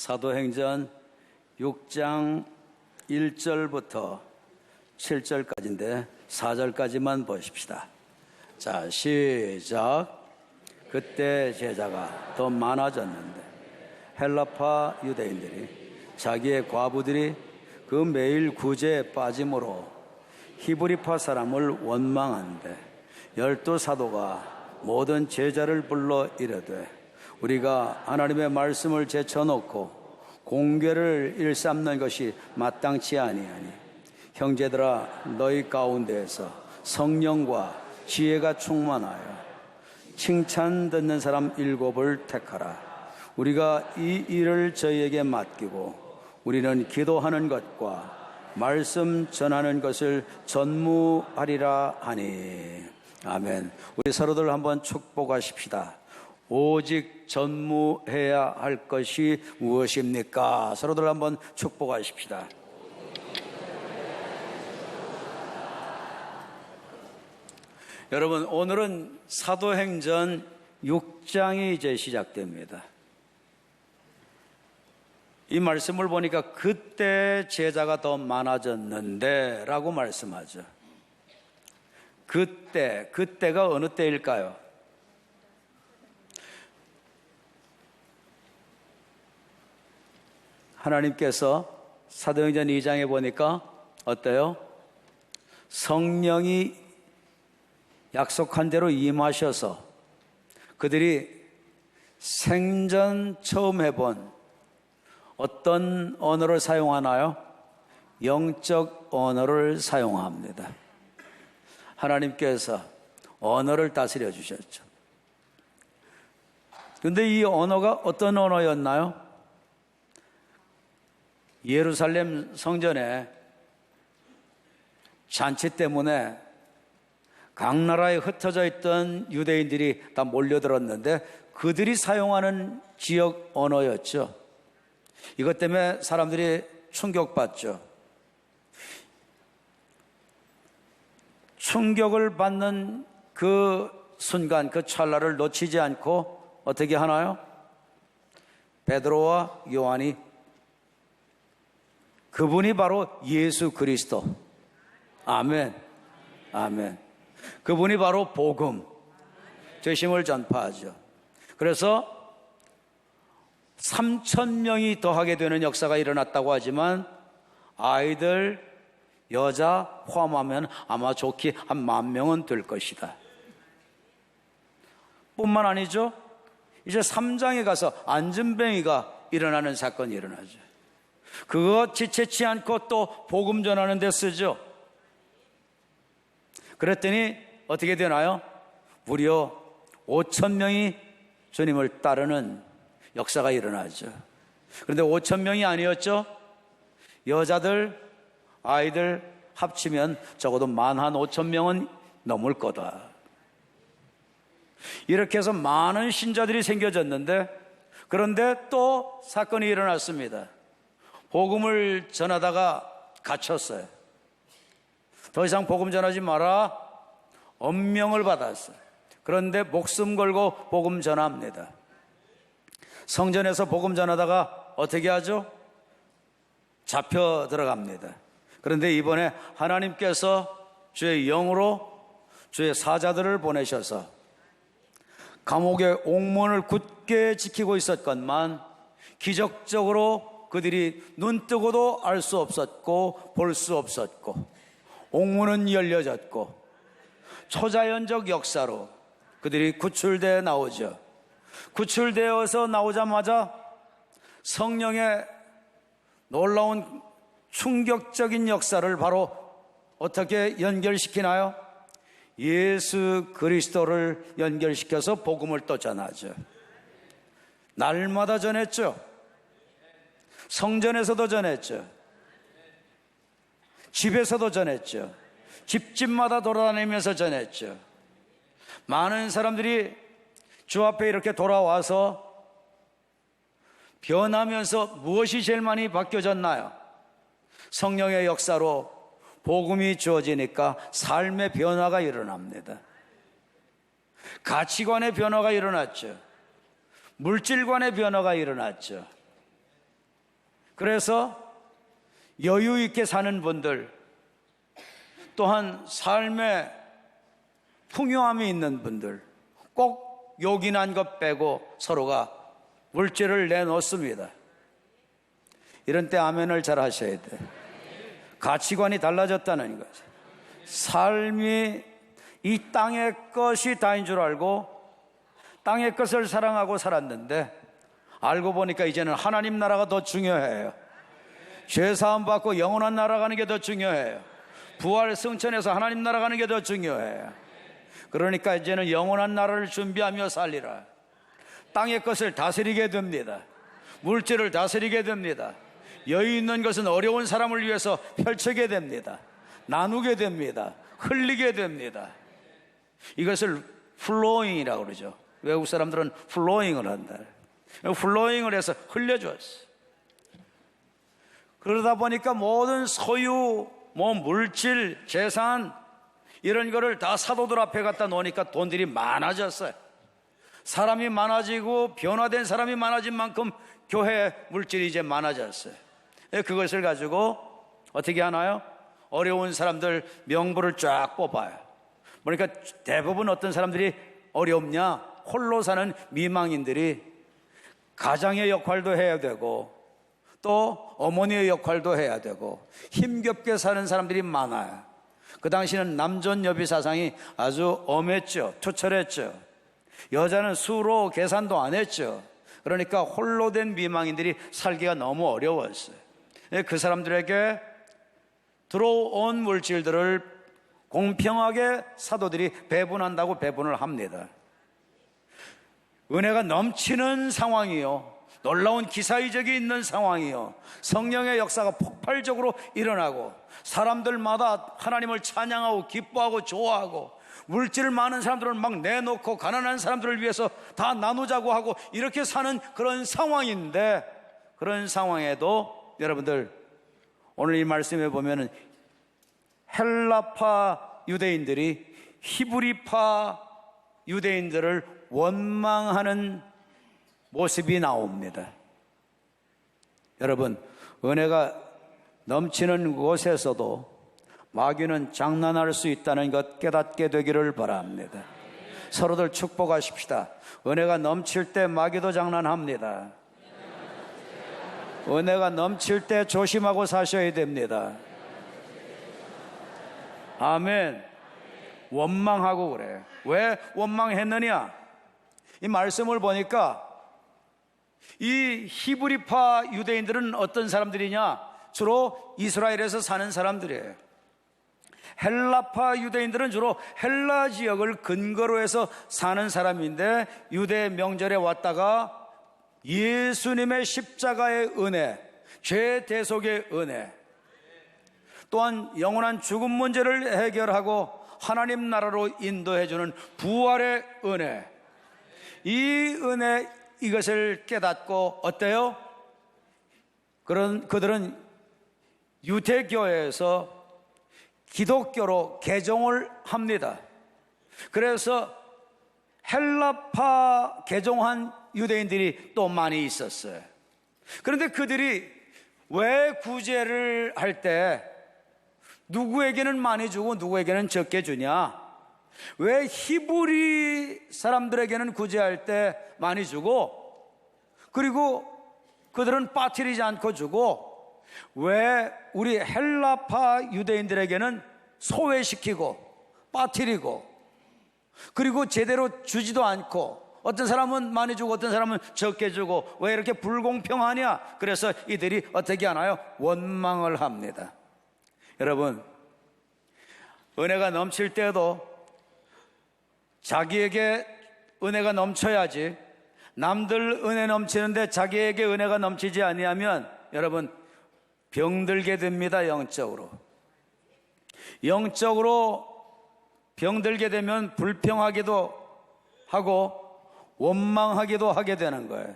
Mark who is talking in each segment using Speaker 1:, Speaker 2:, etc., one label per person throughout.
Speaker 1: 사도행전 6장 1절부터 7절까지인데 4절까지만 보십시다. 자, 시작. 그때 제자가 더 많아졌는데 헬라파 유대인들이 자기의 과부들이 그 매일 구제에 빠짐으로 히브리파 사람을 원망한데 12 사도가 모든 제자를 불러 이르되 우리가 하나님의 말씀을 제쳐놓고 공궤를 일삼는 것이 마땅치 아니하니 형제들아 너희 가운데에서 성령과 지혜가 충만하여 칭찬 듣는 사람 7을 택하라. 우리가 이 일을 저희에게 맡기고 우리는 기도하는 것과 말씀 전하는 것을 전무하리라 하니. 아멘. 우리 서로들 한번 축복하십시다. 오직 전무해야 할 것이 무엇입니까? 서로들 한번 축복하십시다. 여러분, 오늘은 사도행전 6장이 이제 시작됩니다. 이 말씀을 보니까 그때 제자가 더 많아졌는데 라고 말씀하죠. 그때가 어느 때일까요? 하나님께서 사도행전 2장에 보니까 어때요? 성령이 약속한 대로 임하셔서 그들이 생전 처음 해본 어떤 언어를 사용하나요? 영적 언어를 사용합니다. 하나님께서 언어를 다스려 주셨죠. 그런데 이 언어가 어떤 언어였나요? 예루살렘 성전에 잔치 때문에 각 나라에 흩어져 있던 유대인들이 다 몰려들었는데 그들이 사용하는 지역 언어였죠. 이것 때문에 사람들이 충격받죠. 충격을 받는 그 순간, 그 찰나를 놓치지 않고 어떻게 하나요? 베드로와 요한이, 그분이 바로 예수 그리스도. 아멘. 아멘. 그분이 바로 복음, 되심을 전파하죠. 그래서 3,000명이 더하게 되는 역사가 일어났다고 하지만 아이들, 여자 포함하면 아마 좋게 한 10,000명은 될 것이다. 뿐만 아니죠. 이제 3장에 가서 안전뱅이가 일어나는 사건이 일어나죠. 그거 지체치 않고 또 복음 전하는 데 쓰죠. 그랬더니 어떻게 되나요? 무려 5,000명이 주님을 따르는 역사가 일어나죠. 그런데 5,000명이 아니었죠. 여자들, 아이들 합치면 적어도 15,000명은 넘을 거다. 이렇게 해서 많은 신자들이 생겨졌는데, 그런데 또 사건이 일어났습니다. 복음을 전하다가 갇혔어요. 더 이상 복음 전하지 마라. 엄명을 받았어요. 그런데 목숨 걸고 복음 전합니다. 성전에서 복음 전하다가 어떻게 하죠? 잡혀 들어갑니다. 그런데 이번에 하나님께서 주의 영으로 주의 사자들을 보내셔서 감옥의 옥문을 굳게 지키고 있었건만 기적적으로 그들이 눈 뜨고도 알 수 없었고 볼 수 없었고 옥문은 열려졌고 초자연적 역사로 그들이 구출되어 나오죠. 구출되어서 나오자마자 성령의 놀라운 충격적인 역사를 바로 어떻게 연결시키나요? 예수 그리스도를 연결시켜서 복음을 또 전하죠. 날마다 전했죠. 성전에서도 전했죠. 집에서도 전했죠. 집집마다 돌아다니면서 전했죠. 많은 사람들이 주 앞에 이렇게 돌아와서 변하면서 무엇이 제일 많이 바뀌어졌나요? 성령의 역사로 복음이 주어지니까 삶의 변화가 일어납니다. 가치관의 변화가 일어났죠. 물질관의 변화가 일어났죠. 그래서 여유 있게 사는 분들, 또한 삶에 풍요함이 있는 분들, 꼭 요긴한 것 빼고 서로가 물질을 내놓습니다. 이런 때 아멘을 잘 하셔야 돼. 가치관이 달라졌다는 거죠. 삶이 이 땅의 것이 다인 줄 알고 땅의 것을 사랑하고 살았는데, 알고 보니까 이제는 하나님 나라가 더 중요해요. 죄사함 받고 영원한 나라 가는 게 더 중요해요. 부활 승천해서 하나님 나라 가는 게 더 중요해요. 그러니까 이제는 영원한 나라를 준비하며 살리라. 땅의 것을 다스리게 됩니다. 물질을 다스리게 됩니다. 여유 있는 것은 어려운 사람을 위해서 펼치게 됩니다. 나누게 됩니다. 흘리게 됩니다. 이것을 플로잉이라고 그러죠. 외국 사람들은 플로잉을 한다. 플로잉을 해서 흘려줬어. 그러다 보니까 모든 소유, 물질, 재산 이런 거를 다 사도들 앞에 갖다 놓으니까 돈들이 많아졌어요. 사람이 많아지고 변화된 사람이 많아진 만큼 교회 물질이 이제 많아졌어요. 그것을 가지고 어떻게 하나요? 어려운 사람들 명부를 쫙 뽑아요. 그러니까 대부분 어떤 사람들이 어렵냐? 홀로 사는 미망인들이 가장의 역할도 해야 되고 또 어머니의 역할도 해야 되고 힘겹게 사는 사람들이 많아요. 그 당시는 남존여비 사상이 아주 엄했죠. 투철했죠. 여자는 수로 계산도 안 했죠. 그러니까 홀로 된 미망인들이 살기가 너무 어려웠어요. 그 사람들에게 들어온 물질들을 공평하게 사도들이 배분한다고 배분을 합니다. 은혜가 넘치는 상황이요, 놀라운 기사이적이 있는 상황이요, 성령의 역사가 폭발적으로 일어나고 사람들마다 하나님을 찬양하고 기뻐하고 좋아하고 물질 많은 사람들은 막 내놓고 가난한 사람들을 위해서 다 나누자고 하고 이렇게 사는 그런 상황인데, 그런 상황에도 여러분들 오늘 이 말씀에 보면은 헬라파 유대인들이 히브리파 유대인들을 원망하는 모습이 나옵니다. 여러분, 은혜가 넘치는 곳에서도 마귀는 장난할 수 있다는 것 깨닫게 되기를 바랍니다. 서로들 축복하십시다. 은혜가 넘칠 때 마귀도 장난합니다. 은혜가 넘칠 때 조심하고 사셔야 됩니다. 아멘. 원망하고 그래. 왜 원망했느냐? 이 말씀을 보니까 이 히브리파 유대인들은 어떤 사람들이냐? 주로 이스라엘에서 사는 사람들이에요. 헬라파 유대인들은 주로 헬라 지역을 근거로 해서 사는 사람인데, 유대 명절에 왔다가 예수님의 십자가의 은혜, 죄 대속의 은혜, 또한 영원한 죽음 문제를 해결하고 하나님 나라로 인도해주는 부활의 은혜, 이 은혜, 이것을 깨닫고 어때요? 그들은 유대교회에서 기독교로 개종을 합니다. 그래서 헬라파 개종한 유대인들이 또 많이 있었어요. 그런데 그들이 왜 구제를 할 때 누구에게는 많이 주고 누구에게는 적게 주냐? 왜 히브리 사람들에게는 구제할 때 많이 주고, 그리고 그들은 빠뜨리지 않고 주고, 왜 우리 헬라파 유대인들에게는 소외시키고 빠뜨리고, 그리고 제대로 주지도 않고, 어떤 사람은 많이 주고 어떤 사람은 적게 주고, 왜 이렇게 불공평하냐? 그래서 이들이 어떻게 하나요? 원망을 합니다. 여러분, 은혜가 넘칠 때도 자기에게 은혜가 넘쳐야지, 남들 은혜 넘치는데 자기에게 은혜가 넘치지 아니하면 여러분 병들게 됩니다. 영적으로 병들게 되면 불평하기도 하고 원망하기도 하게 되는 거예요.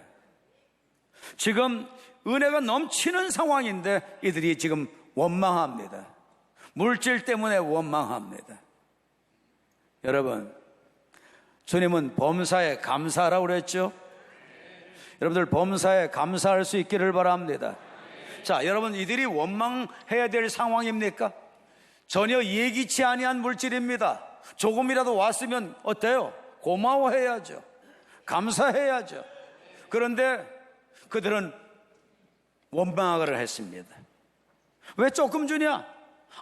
Speaker 1: 지금 은혜가 넘치는 상황인데 이들이 지금 원망합니다. 물질 때문에 원망합니다. 여러분, 주님은 범사에 감사하라고 그랬죠? 여러분들 범사에 감사할 수 있기를 바랍니다. 자, 여러분, 이들이 원망해야 될 상황입니까? 전혀 예기치 아니한 물질입니다. 조금이라도 왔으면 어때요? 고마워해야죠. 감사해야죠. 그런데 그들은 원망을 했습니다. 왜 조금 주냐?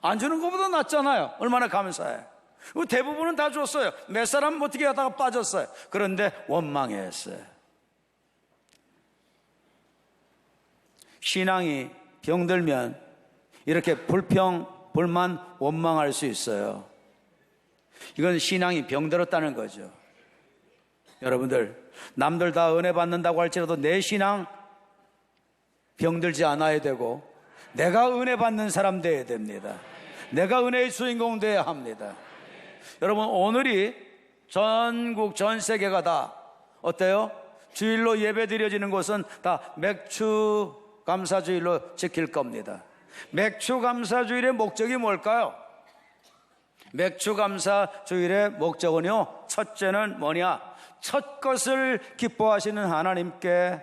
Speaker 1: 안 주는 것보다 낫잖아요. 얼마나 감사해. 대부분은 다 줬어요. 몇 사람 어떻게 하다가 빠졌어요. 그런데 원망했어요. 신앙이 병들면 이렇게 불평, 불만, 원망할 수 있어요. 이건 신앙이 병들었다는 거죠. 여러분들, 남들 다 은혜 받는다고 할지라도 내 신앙 병들지 않아야 되고, 내가 은혜 받는 사람 되어야 됩니다. 내가 은혜의 주인공 되어야 합니다. 여러분, 오늘이 전국 전 세계가 다 어때요? 주일로 예배 드려지는 곳은 다 맥주 감사주일로 지킬 겁니다. 맥주 감사주일의 목적이 뭘까요? 맥주 감사주일의 목적은요, 첫째는 뭐냐? 첫 것을 기뻐하시는 하나님께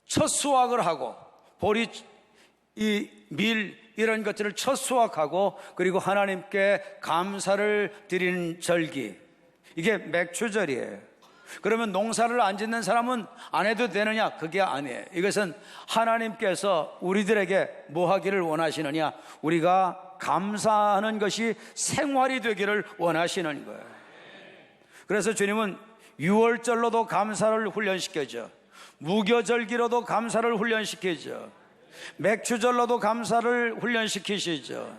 Speaker 1: 첫 수확을 하고, 보리, 밀 이런 것들을 첫 수확하고, 그리고 하나님께 감사를 드리는 절기, 이게 맥주절이에요. 그러면 농사를 안 짓는 사람은 안 해도 되느냐? 그게 아니에요. 이것은 하나님께서 우리들에게 뭐 하기를 원하시느냐? 우리가 감사하는 것이 생활이 되기를 원하시는 거예요. 그래서 주님은 유월절로도 감사를 훈련시켜줘, 무교절기로도 감사를 훈련시키죠, 맥주절로도 감사를 훈련시키시죠,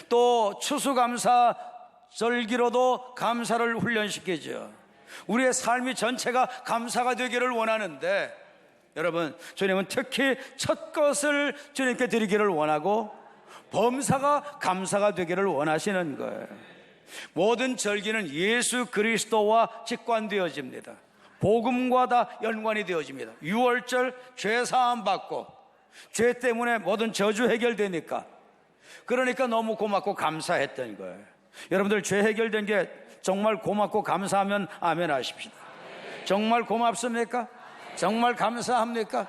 Speaker 1: 또 추수감사절기로도 감사를 훈련시키죠. 우리의 삶이 전체가 감사가 되기를 원하는데, 여러분, 주님은 특히 첫 것을 주님께 드리기를 원하고 범사가 감사가 되기를 원하시는 거예요. 모든 절기는 예수 그리스도와 직관되어집니다. 복음과 다 연관이 되어집니다. 유월절 죄사함 받고, 죄 때문에 모든 저주 해결되니까, 그러니까 너무 고맙고 감사했던 거예요. 여러분들, 죄 해결된 게 정말 고맙고 감사하면 아멘 하십시다. 정말 고맙습니까? 정말 감사합니까?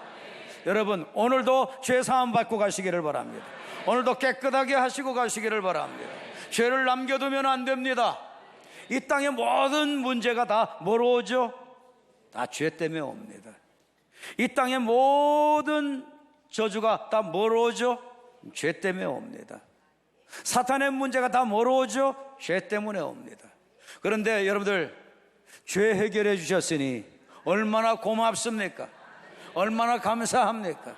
Speaker 1: 여러분, 오늘도 죄사함 받고 가시기를 바랍니다. 오늘도 깨끗하게 하시고 가시기를 바랍니다. 죄를 남겨두면 안 됩니다. 이 땅의 모든 문제가 다 뭐로 오죠? 다 죄 때문에 옵니다. 이 땅의 모든 저주가 다 뭐로 오죠? 죄 때문에 옵니다. 사탄의 문제가 다 뭐로 오죠? 죄 때문에 옵니다. 그런데 여러분들, 죄 해결해 주셨으니 얼마나 고맙습니까? 얼마나 감사합니까?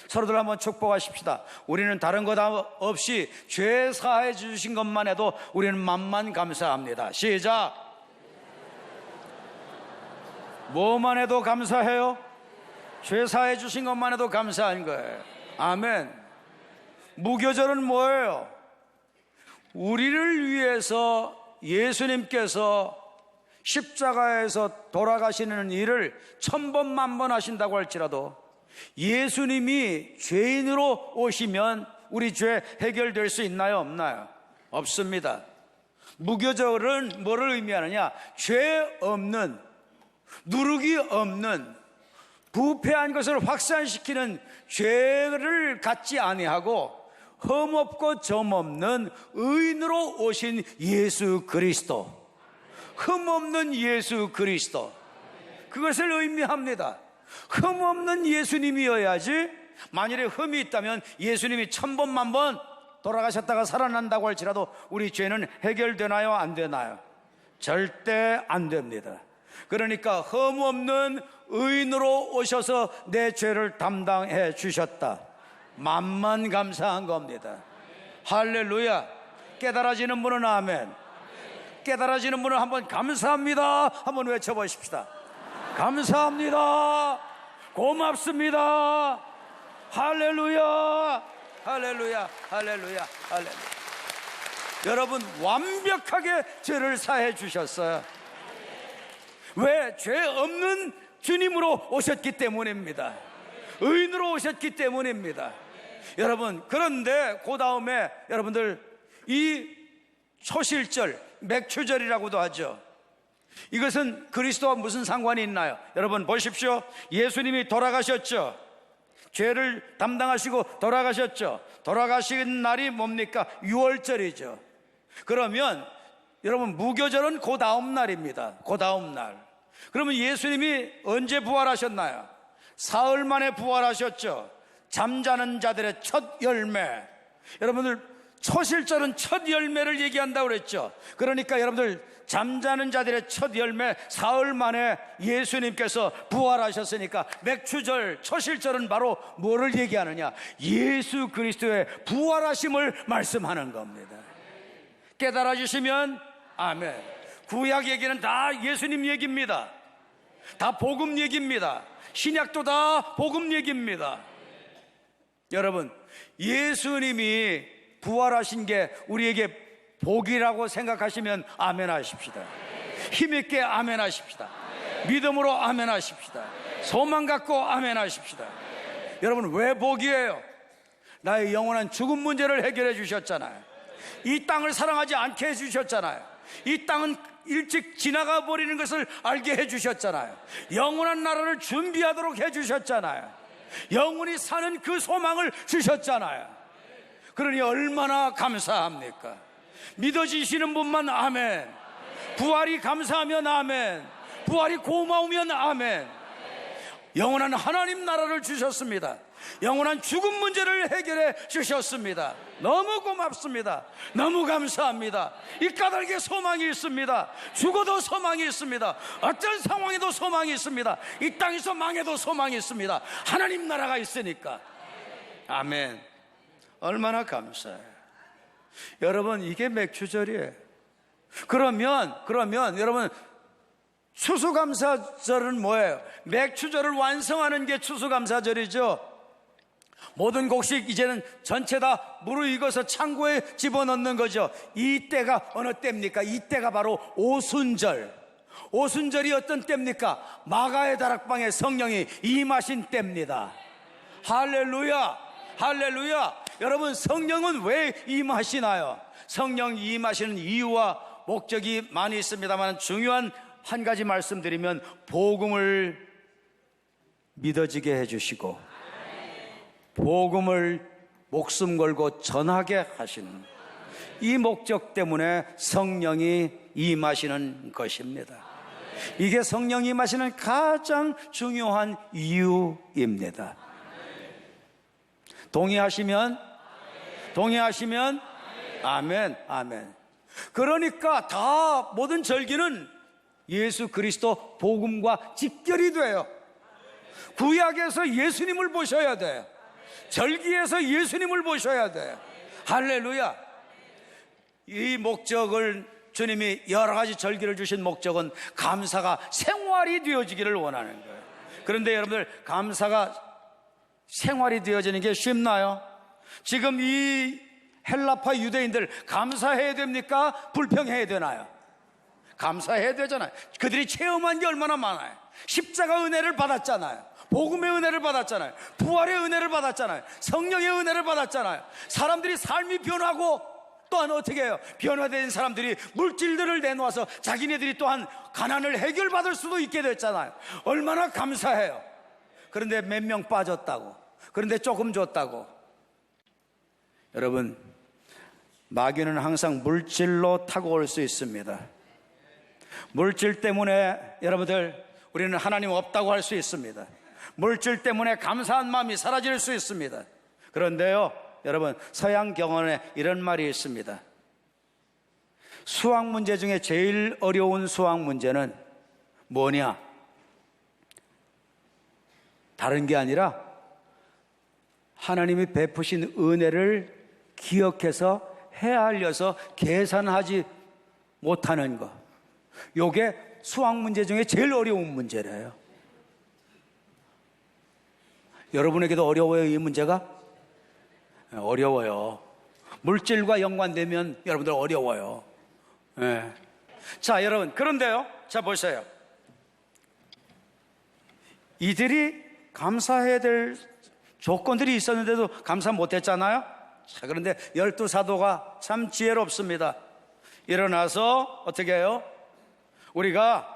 Speaker 1: 서로들 한번 축복하십시다. 우리는 다른 것 없이 죄 사해 주신 것만 해도 우리는 만만 감사합니다. 시작. 뭐만 해도 감사해요? 죄 사해 주신 것만 해도 감사한 거예요. 아멘. 무교절은 뭐예요? 우리를 위해서 예수님께서 십자가에서 돌아가시는 일을 1000번 만번 하신다고 할지라도, 예수님이 죄인으로 오시면 우리 죄 해결될 수 있나요? 없나요? 없습니다. 무교절은 뭐를 의미하느냐? 죄 없는, 누룩이 없는, 부패한 것을 확산시키는 죄를 갖지 아니하고 흠없고 점없는 의인으로 오신 예수 그리스도, 흠없는 예수 그리스도, 그것을 의미합니다. 흠없는 예수님이어야지. 만일에 흠이 있다면 예수님이 1000번 만번 돌아가셨다가 살아난다고 할지라도 우리 죄는 해결되나요? 안 되나요? 절대 안 됩니다. 그러니까 흠없는 의인으로 오셔서 내 죄를 담당해 주셨다. 만만 감사한 겁니다. 할렐루야. 깨달아지는 분은 아멘. 깨달아지는 분은 한번 감사합니다 한번 외쳐보십시다. 감사합니다. 고맙습니다. 할렐루야. 할렐루야. 할렐루야. 할렐루야. 여러분, 완벽하게 죄를 사해 주셨어요. 왜? 죄 없는 주님으로 오셨기 때문입니다. 의인으로 오셨기 때문입니다. 여러분, 그런데 그 다음에 여러분들, 이 초실절, 맥주절이라고도 하죠. 이것은 그리스도와 무슨 상관이 있나요? 여러분 보십시오. 예수님이 돌아가셨죠. 죄를 담당하시고 돌아가셨죠. 돌아가신 날이 뭡니까? 6월절이죠. 그러면 여러분, 무교절은 그 다음 날입니다. 그 다음 날. 그러면 예수님이 언제 부활하셨나요? 사흘 만에 부활하셨죠. 잠자는 자들의 첫 열매. 여러분들, 초실절은 첫 열매를 얘기한다고 그랬죠. 그러니까 여러분들, 잠자는 자들의 첫 열매, 사흘 만에 예수님께서 부활하셨으니까 맥추절, 초실절은 바로 뭐를 얘기하느냐? 예수 그리스도의 부활하심을 말씀하는 겁니다. 깨달아 주시면 아멘. 구약 얘기는 다 예수님 얘기입니다. 다 복음 얘기입니다. 신약도 다 복음 얘기입니다. 여러분, 예수님이 부활하신 게 우리에게 복이라고 생각하시면 아멘 하십시다. 힘있게 아멘 하십시다. 믿음으로 아멘 하십시다. 소망 갖고 아멘 하십시다. 여러분, 왜 복이에요? 나의 영원한 죽음 문제를 해결해 주셨잖아요. 이 땅을 사랑하지 않게 해주셨잖아요. 이 땅은 일찍 지나가 버리는 것을 알게 해주셨잖아요. 영원한 나라를 준비하도록 해주셨잖아요. 영원히 사는 그 소망을 주셨잖아요. 그러니 얼마나 감사합니까? 믿어지시는 분만 아멘. 부활이 감사하면 아멘. 부활이 고마우면 아멘. 영원한 하나님 나라를 주셨습니다. 영원한 죽음 문제를 해결해 주셨습니다. 너무 고맙습니다. 너무 감사합니다. 이 까닭에 소망이 있습니다. 죽어도 소망이 있습니다. 어떤 상황에도 소망이 있습니다. 이 땅에서 망해도 소망이 있습니다. 하나님 나라가 있으니까. 아멘. 얼마나 감사해요. 여러분, 이게 맥추절이에요. 그러면 여러분, 추수감사절은 뭐예요? 맥추절을 완성하는 게 추수감사절이죠. 모든 곡식 이제는 전체 다 무르익어서 창고에 집어넣는 거죠. 이 때가 어느 때입니까? 이 때가 바로 오순절. 오순절이 어떤 때입니까? 마가의 다락방에 성령이 임하신 때입니다. 할렐루야, 할렐루야. 여러분, 성령은 왜 임하시나요? 성령이 임하시는 이유와 목적이 많이 있습니다만 중요한 한 가지 말씀드리면, 복음을 믿어지게 해주시고 복음을 목숨 걸고 전하게 하시는 이 목적 때문에 성령이 임하시는 것입니다. 이게 성령이 임하시는 가장 중요한 이유입니다. 동의하시면 아멘, 아멘. 그러니까 다 모든 절기는 예수 그리스도 복음과 직결이 돼요. 구약에서 예수님을 보셔야 돼요. 절기에서 예수님을 보셔야 돼요. 할렐루야. 이 목적을, 주님이 여러 가지 절기를 주신 목적은 감사가 생활이 되어지기를 원하는 거예요. 그런데 여러분들, 감사가 생활이 되어지는 게 쉽나요? 지금 이 헬라파 유대인들 감사해야 됩니까? 불평해야 되나요? 감사해야 되잖아요. 그들이 체험한 게 얼마나 많아요. 십자가 은혜를 받았잖아요. 복음의 은혜를 받았잖아요. 부활의 은혜를 받았잖아요. 성령의 은혜를 받았잖아요. 사람들이 삶이 변하고, 또한 어떻게 해요? 변화된 사람들이 물질들을 내놓아서 자기네들이 또한 가난을 해결받을 수도 있게 됐잖아요. 얼마나 감사해요. 그런데 몇 명 빠졌다고, 그런데 조금 줬다고. 여러분, 마귀는 항상 물질로 타고 올 수 있습니다. 물질 때문에 여러분들, 우리는 하나님 없다고 할 수 있습니다. 물질 때문에 감사한 마음이 사라질 수 있습니다. 그런데요, 여러분, 서양 경언에 이런 말이 있습니다. 수학 문제 중에 제일 어려운 수학 문제는 뭐냐? 다른 게 아니라 하나님이 베푸신 은혜를 기억해서 헤아려서 계산하지 못하는 것. 요게 수학 문제 중에 제일 어려운 문제래요. 여러분에게도 어려워요, 이 문제가? 어려워요. 물질과 연관되면 여러분들 어려워요. 네. 자, 여러분, 그런데요, 자, 보세요. 이들이 감사해야 될 조건들이 있었는데도 감사 못했잖아요. 자, 그런데 12사도가 참 지혜롭습니다. 일어나서 어떻게 해요? 우리가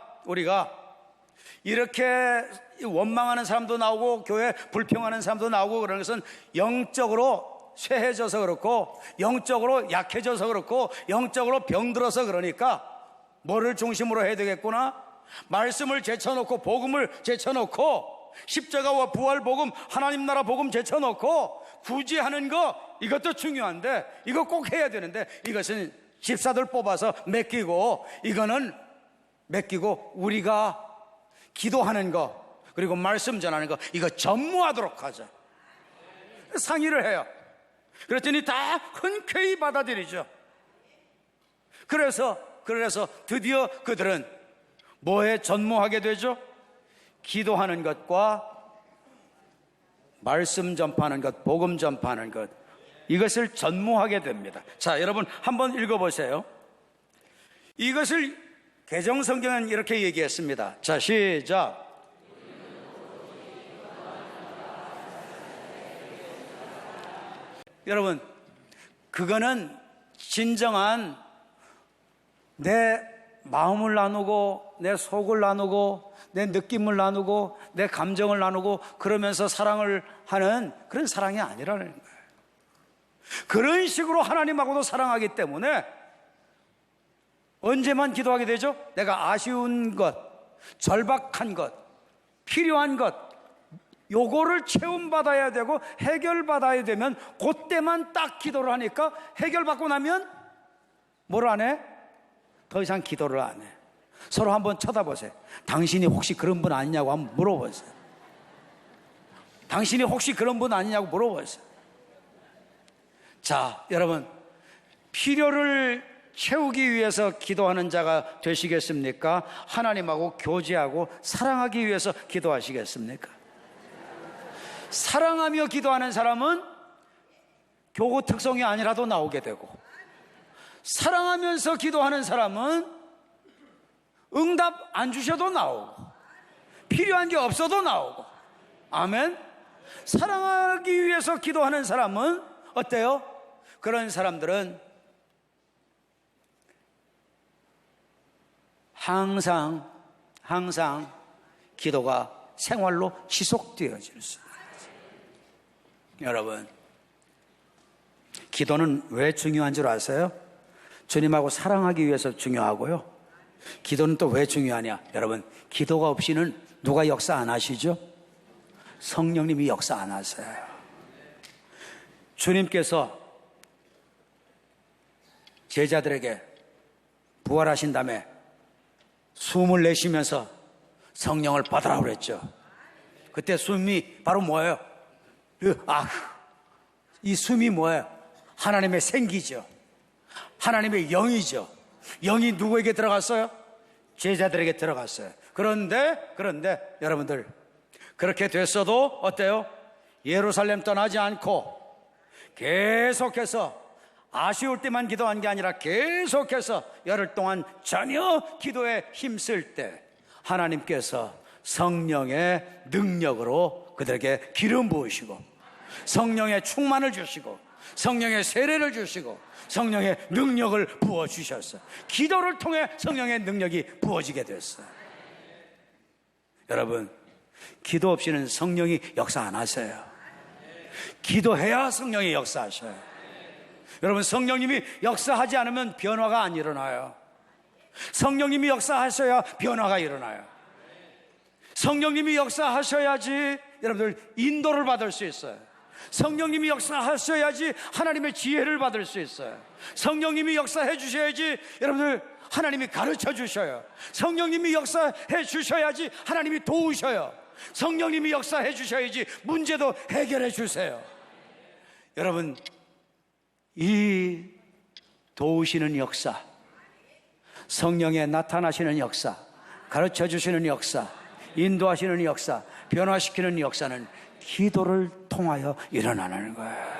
Speaker 1: 이렇게 원망하는 사람도 나오고 교회 불평하는 사람도 나오고 그러는 것은 영적으로 쇠해져서 그렇고 영적으로 약해져서 그렇고 영적으로 병들어서 그러니까 뭐를 중심으로 해야 되겠구나? 말씀을 제쳐놓고 복음을 제쳐놓고 십자가와 부활 복음, 하나님 나라 복음 제쳐놓고 굳이 하는 거 이것도 중요한데 이거 꼭 해야 되는데 이것은 집사들 뽑아서 맡기고 이거는 맡기고 우리가 기도하는 거 그리고 말씀 전하는 거 이거 전무하도록 하자. 상의를 해요. 그랬더니 다 흔쾌히 받아들이죠. 그래서 드디어 그들은 뭐에 전무하게 되죠? 기도하는 것과 말씀 전파하는 것, 복음 전파하는 것 이것을 전무하게 됩니다. 자, 여러분 한번 읽어보세요. 이것을 개정성경은 이렇게 얘기했습니다. 자, 시작. 여러분, 그거는 진정한 내 마음을 나누고 내 속을 나누고 내 느낌을 나누고 내 감정을 나누고 그러면서 사랑을 하는 그런 사랑이 아니라는 거예요. 그런 식으로 하나님하고도 사랑하기 때문에 언제만 기도하게 되죠? 내가 아쉬운 것, 절박한 것, 필요한 것 요거를 체험받아야 되고 해결받아야 되면 그때만 딱 기도를 하니까 해결받고 나면 뭘 안 해? 더 이상 기도를 안 해. 서로 한번 쳐다보세요. 당신이 혹시 그런 분 아니냐고 한번 물어보세요. 당신이 혹시 그런 분 아니냐고 물어보세요. 자, 여러분 필요를 채우기 위해서 기도하는 자가 되시겠습니까? 하나님하고 교제하고 사랑하기 위해서 기도하시겠습니까? 사랑하며 기도하는 사람은 교구 특성이 아니라도 나오게 되고 사랑하면서 기도하는 사람은 응답 안 주셔도 나오고 필요한 게 없어도 나오고 아멘. 사랑하기 위해서 기도하는 사람은 어때요? 그런 사람들은 항상 기도가 생활로 지속되어질 수 있습니다. 여러분, 기도는 왜 중요한 줄 아세요? 주님하고 사랑하기 위해서 중요하고요. 기도는 또 왜 중요하냐? 여러분, 기도가 없이는 누가 역사 안 하시죠? 성령님이 역사 안 하세요. 주님께서 제자들에게 부활하신 다음에 숨을 내쉬면서 성령을 받으라고 그랬죠. 그때 숨이 바로 뭐예요? 이 숨이 뭐예요? 하나님의 생기죠. 하나님의 영이죠. 영이 누구에게 들어갔어요? 제자들에게 들어갔어요. 그런데 여러분들 그렇게 됐어도 어때요? 예루살렘 떠나지 않고 계속해서 아쉬울 때만 기도한 게 아니라 계속해서 열흘 동안 전혀 기도에 힘쓸 때 하나님께서 성령의 능력으로 그들에게 기름 부으시고 성령의 충만을 주시고 성령의 세례를 주시고 성령의 능력을 부어주셨어요. 기도를 통해 성령의 능력이 부어지게 됐어요. 여러분, 기도 없이는 성령이 역사 안 하세요. 기도해야 성령이 역사하셔요. 여러분, 성령님이 역사하지 않으면 변화가 안 일어나요. 성령님이 역사하셔야 변화가 일어나요. 성령님이 역사하셔야지 여러분들 인도를 받을 수 있어요. 성령님이 역사하셔야지 하나님의 지혜를 받을 수 있어요. 성령님이 역사해 주셔야지 여러분들 하나님이 가르쳐 주셔요. 성령님이 역사해 주셔야지 하나님이 도우셔요. 성령님이 역사해 주셔야지 문제도 해결해 주세요. 여러분, 이 도우시는 역사, 성령의 나타나시는 역사, 가르쳐 주시는 역사, 인도하시는 역사, 변화시키는 역사는 기도를 통하여 일어나는 거예요.